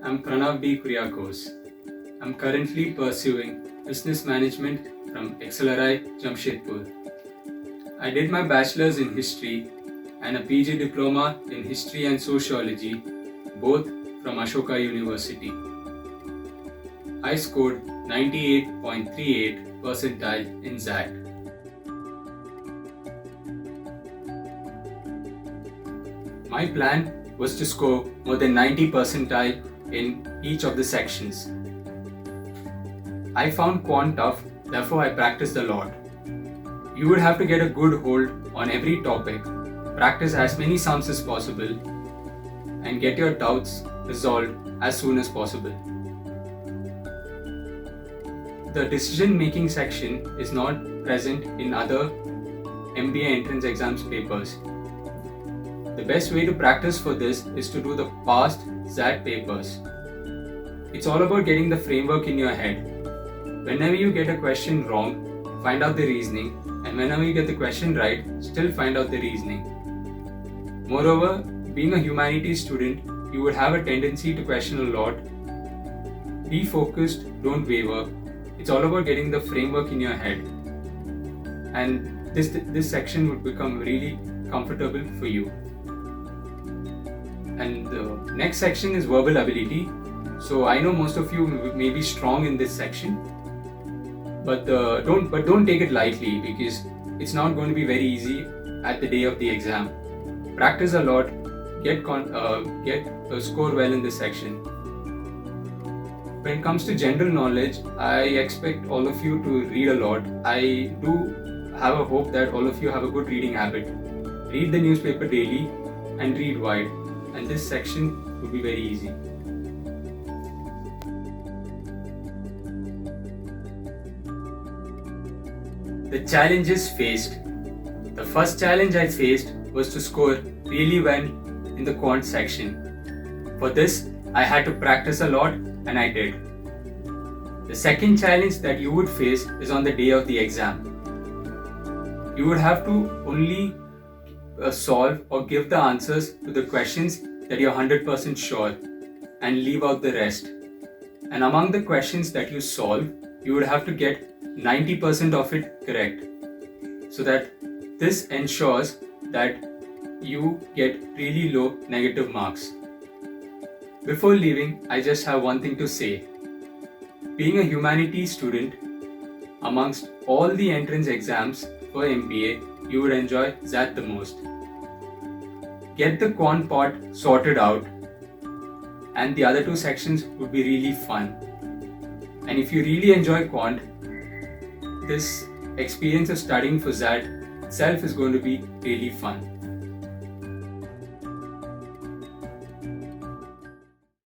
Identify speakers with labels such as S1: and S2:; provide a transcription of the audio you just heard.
S1: I'm Pranav B. Kuriakose. I'm currently pursuing business management from XLRI, Jamshedpur. I did my bachelor's in history and a PG diploma in history and sociology, both from Ashoka University. I scored 98.38 percentile in XAT. My plan was to score more than 90 percentile in each of the sections. I found quant tough, therefore I practiced a lot. You would have to get a good hold on every topic, practice as many sums as possible, and get your doubts resolved as soon as possible. The decision-making section is not present in other MBA entrance exams papers. The best way to practice for this is to do the past XAT papers. It's all about getting the framework in your head. Whenever you get a question wrong, find out the reasoning, and whenever you get the question right, still find out the reasoning. Moreover, being a humanities student, you would have a tendency to question a lot. Be focused, don't waver. It's all about getting the framework in your head. And this section would become really comfortable for you. And the next section is verbal ability. So I know most of you may be strong in this section, but don't take it lightly, because it's not going to be very easy at the day of the exam. Practice a lot, get a score well in this section. When it comes to general knowledge, I expect all of you to read a lot. I do have a hope that all of you have a good reading habit. Read the newspaper daily and read wide, and this section will be very easy. The challenges faced. The first challenge I faced was to score really well in the quant section. For this, I had to practice a lot, and I did. The second challenge that you would face is on the day of the exam. You would have to only solve or give the answers to the questions that you're 100% sure, and leave out the rest. And among the questions that you solve, you would have to get 90% of it correct, so that this ensures that you get really low negative marks. Before leaving, I just have one thing to say. Being a humanities student, amongst all the entrance exams for MBA, you would enjoy XAT the most. Get the quant part sorted out, and the other two sections would be really fun. And if you really enjoy quant, this experience of studying for XAT itself is going to be really fun.